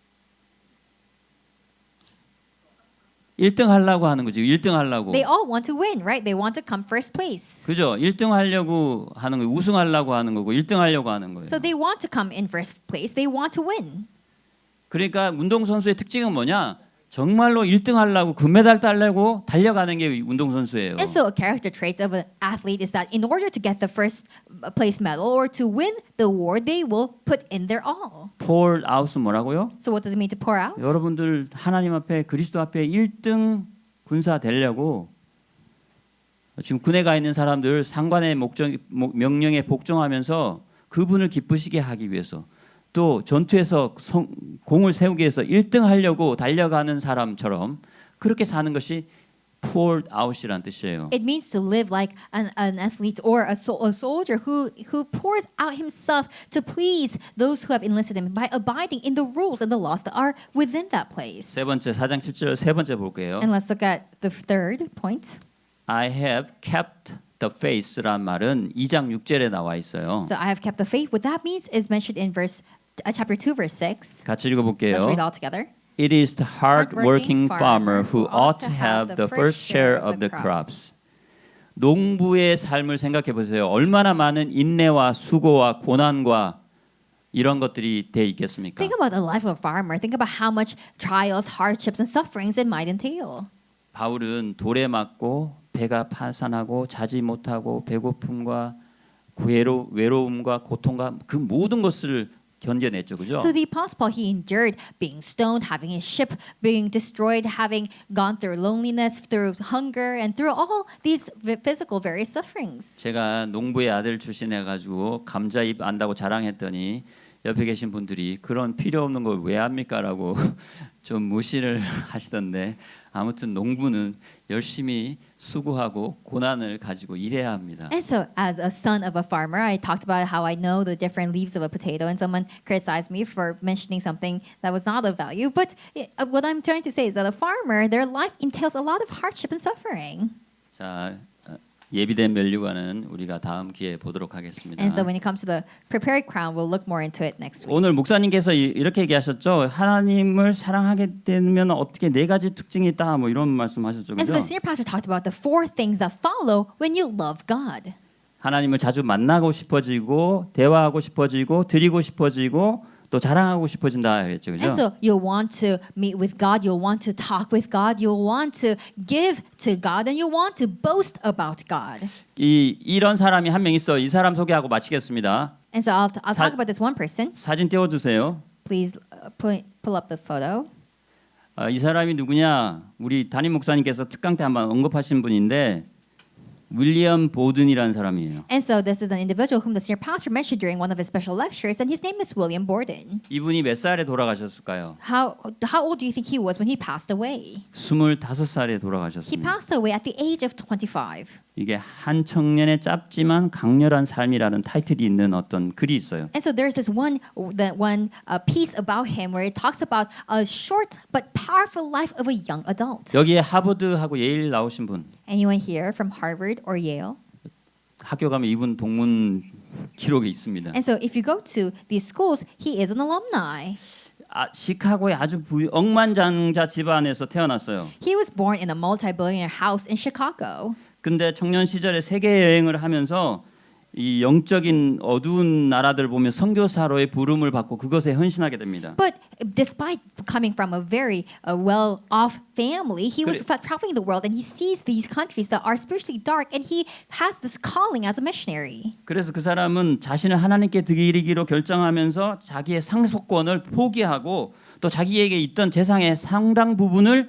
S1: 1등 하려고 하는 거죠. 1등 하려고.
S2: They all want to win, right? They want to come first place.
S1: 그죠? 1등 하려고 하는 거예요. 우승하려고 하는 거고 1등 하려고 하는 거예요.
S2: So they want to come in first place. They want to win.
S1: 그러니까 운동 선수의 특징은 뭐냐? 정말로 1등 하려고 금메달 따려고 달려가는 게 운동 선수예요.
S2: And so a character trait of an athlete is that in order to get the first place medal or to win the award, they will put in their all.
S1: pour out은 뭐라고요?
S2: So what does it mean to pour out?
S1: 여러분들 하나님 앞에 그리스도 앞에 1등 군사 되려고 지금 군에 가 있는 사람들 상관의 명령에 복종하면서 그분을 기쁘시게 하기 위해서 또 전투에서 공을 세우기 위해서 1등 하려고 달려가는 사람처럼 그렇게 사는 것이 poured out이란 뜻이에요.
S2: It means to live like an athlete or a soldier who pours out himself to please those who have enlisted him by abiding in the rules and the laws that are within that place.
S1: 세 번째 4장 7절 세 번째 볼게요.
S2: And let's look at the third point.
S1: I have kept the faith란 말은 2장 6절에 나와 있어요.
S2: So I have kept the faith. What that means is mentioned in chapter 2, verse 6.
S1: 같이 읽어볼게요.
S2: Let's read all together.
S1: It is the hard-working farmer who ought to have the first share of the crops. 농부의 삶을 생각해 보세요. 얼마나 많은 인내와 수고와 고난과 이런 것들이 돼 있겠습니까?
S2: Think about the life of a farmer. Think about how much trials, hardships, and sufferings it might entail.
S1: 바울은 돌에 맞고 배가 파산하고 자지 못하고 배고픔과 외로움과 고통과 그 모든 것을 견뎌냈죠, 그죠?
S2: So the apostle Paul, he endured being stoned, having his ship being destroyed, having gone through loneliness, through hunger, and through all these physical various sufferings.
S1: 제가 농부의 아들 출신해 가지고 감자잎 안다고 자랑했더니 옆에 계신 분들이 그런 필요 없는 걸 왜 합니까라고 좀 무시를 하시던데 아무튼 농부는 열심히 수고하고 고난을 가지고 일해야 합니다.
S2: And so, as a son of a farmer, I talked about how I know the different leaves of a potato, and someone criticized me for mentioning something that was not of value. But what I'm trying to say is that a farmer, their life entails a lot of hardship and suffering.
S1: 자, 예비된 면류관은 우리가 다음 기회에 보도록 하겠습니다.
S2: And so, when it comes to the prepared crown, we'll look more into it next week.
S1: 오늘 목사님께서 이렇게 얘기하셨죠. 하나님을 사랑하게 되면 어떻게 네 가지 특징이 있다 뭐 이런 말씀하셨죠.
S2: And so
S1: 그죠?
S2: the senior pastor talked about the 4 things that follow when you love God.
S1: 하나님을 자주 만나고 싶어지고 대화하고 싶어지고 드리고 싶어지고 또 자랑하고 싶어진다 그랬죠,
S2: And
S1: 그죠?
S2: so you'll want to meet with God, you'll want to talk with God, you'll want to give to God, and you'll want to boast about God.
S1: 이런 사람이 한 명 있어. 이 사람 소개하고 마치겠습니다.
S2: And so I'll
S1: 사-
S2: talk about this one person.
S1: 사진 띄워주세요.
S2: Please pull up the photo.
S1: 이 사람이 누구냐? 우리 담임 목사님께서 특강 때 한번 언급하신 분인데 윌리엄 보든이라는 사람이에요.
S2: And so this is an individual whom the senior pastor mentioned during one of his special lectures, and his name is William Borden.
S1: 이분이 몇 살에 돌아가셨을까요?
S2: How old do you think he was when he passed away?
S1: 25살에
S2: He
S1: 돌아가셨습니다.
S2: passed away at the age of 25.
S1: 이게 한 청년의 짧지만 강렬한 삶이라는 타이틀이 있는 어떤 글이 있어요.
S2: And so there's this one piece about him where it talks about a short but powerful life of a young adult.
S1: 여기에 하버드하고 예일 나오신 분,
S2: Anyone here from Harvard or Yale?
S1: 학교 가면 이분 동문 기록이 있습니다.
S2: And so if you go to these schools, he is an alumni.
S1: 시카고의 아주 억만장자 집안에서 태어났어요.
S2: He was born in a multi-billionaire house in Chicago.
S1: 근데 청년 시절에 세계 여행을 하면서 이 영적인 어두운 나라들 보면 선교사로의 부름을 받고 그것에 헌신하게 됩니다.
S2: But despite coming from a very well-off family, he was traveling the world and he sees these countries that are spiritually dark and he has this calling as a missionary.
S1: 그래서 그 사람은 자신을 하나님께 드리기로 결정하면서 자기의 상속권을 포기하고 또 자기에게 있던 재산의 상당 부분을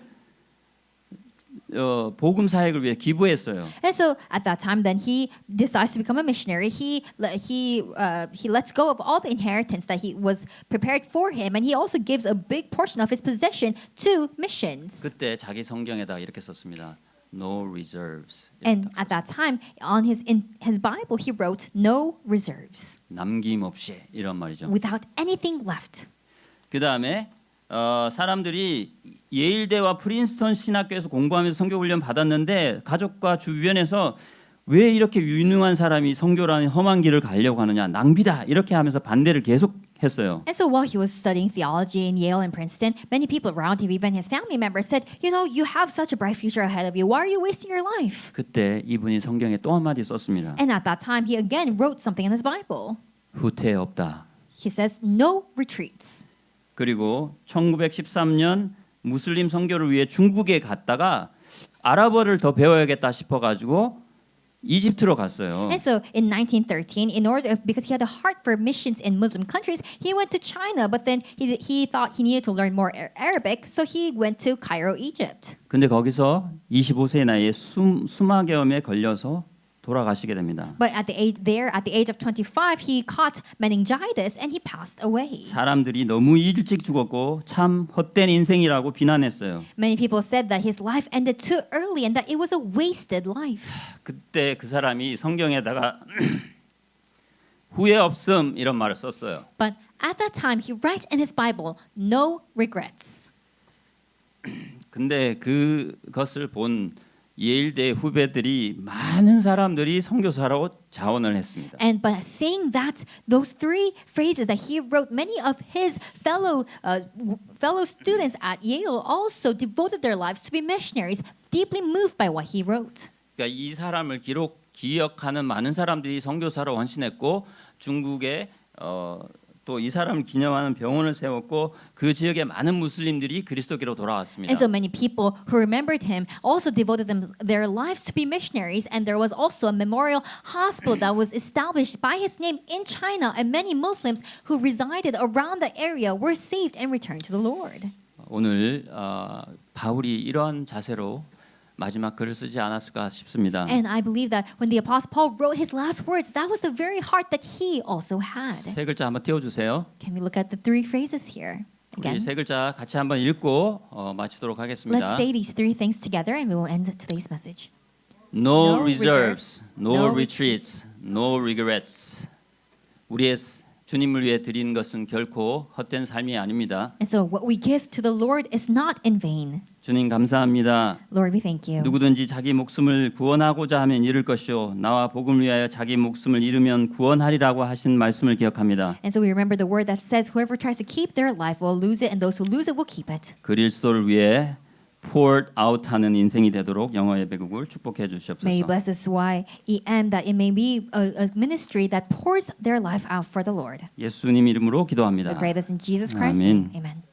S1: 복음 사역을 위해 기부했어요.
S2: And so at that time, then he decides to become a missionary. He lets go of all the inheritance that he was prepared for him, and he also gives a big portion of his possession to missions.
S1: 그때 자기 성경에다 이렇게 썼습니다. No reserves.
S2: And at that time, in his Bible, he wrote "No reserves,"
S1: 남김없이 이런 말이죠.
S2: without anything left.
S1: 그 다음에 사람들이 예일대와 프린스턴 신학교에서 공부하면서 선교 훈련 받았는데 가족과 주변에서 왜 이렇게 유능한 사람이 선교라는 험한 길을 가려고 하느냐, 낭비다 이렇게 하면서 반대를 계속했어요.
S2: And so while he was studying theology in Yale and Princeton, many people around him, even his family members, said, "You know, you have such a bright future ahead of you. Why are you wasting your life?"
S1: 그때 이분이 성경에 또 한마디 썼습니다.
S2: And at that time, he again wrote something in his Bible.
S1: 후퇴 없다.
S2: He says, "No retreats."
S1: 그리고 1913년 무슬림 선교를 위해 중국에 갔다가 아랍어를 더 배워야겠다 싶어가지고 이집트로 갔어요.
S2: And so in 1913, because he had a heart for missions in Muslim countries, he went to China. But then he thought he needed to learn more Arabic, so he went to Cairo, Egypt.
S1: 근데 거기서 25세 나이에 수막염에 걸려서 돌아가시게 됩니다.
S2: But at the age of 25, he caught meningitis and he passed away.
S1: 사람들이 너무 일찍 죽었고 참 헛된 인생이라고 비난했어요.
S2: Many people said that his life ended too early and that it was a wasted life.
S1: 그때 그 사람이 성경에다가 후회 없음 이런 말을 썼어요.
S2: But at that time, he writes in his Bible, "No regrets."
S1: 근데 그것을 본 예일대 후배들이 많은 사람들이 선교사라고 자원을 했습니다.
S2: And by saying that, those three phrases that he wrote, many of his fellow students at Yale also devoted their lives to be missionaries, deeply moved by what he wrote.
S1: 그러니까 이 사람을 기억하는 많은 사람들이 선교사로 헌신했고 중국에 또 이 사람을 기념하는 병원을 세웠고 그 지역에 많은 무슬림들이 그리스도교로 돌아왔습니다.
S2: And so many people who remembered him also devoted their lives to be missionaries, and there was also a memorial hospital that was established by his name in China, and many Muslims who resided around the area were saved and returned to the Lord.
S1: 오늘 바울이 이러한 자세로 마지막 글을 쓰지 않았을까 싶습니다.
S2: And I believe that when the Apostle Paul wrote his last words, that was the very heart that he also had.
S1: 세 글자 한번 띄워주세요.
S2: Can we look at the three phrases here
S1: 우리
S2: again?
S1: 세 글자 같이 한번 읽고 마치도록
S2: Let's
S1: 하겠습니다.
S2: say these three things together and we will end today's message.
S1: No
S2: No
S1: reserves, no
S2: no
S1: retreats, no regrets. 우리의 주님을 위해 드린 것은 결코 헛된 삶이 아닙니다.
S2: And so what we give to the Lord is not in vain.
S1: 주님 감사합니다.
S2: Lord, we thank you.
S1: 누구든지 자기 목숨을 구원하고자 하면 잃을 것이요 나와 복음을 위하여 자기 목숨을 잃으면 구원하리라고 하신 말씀을 기억합니다.
S2: And so we remember the word that says, whoever tries to keep their life will lose it, and those who lose it will keep it.
S1: 그리스도를 위해 poured out 하는 인생이 되도록 영어 예배국을 축복해
S2: May you
S1: 주시옵소서.
S2: bless this YEM that it may be a ministry that pours their life out for the Lord.
S1: 예수님 이름으로
S2: We
S1: 기도합니다.
S2: pray this in Jesus Christ's
S1: 아멘.
S2: name. Amen.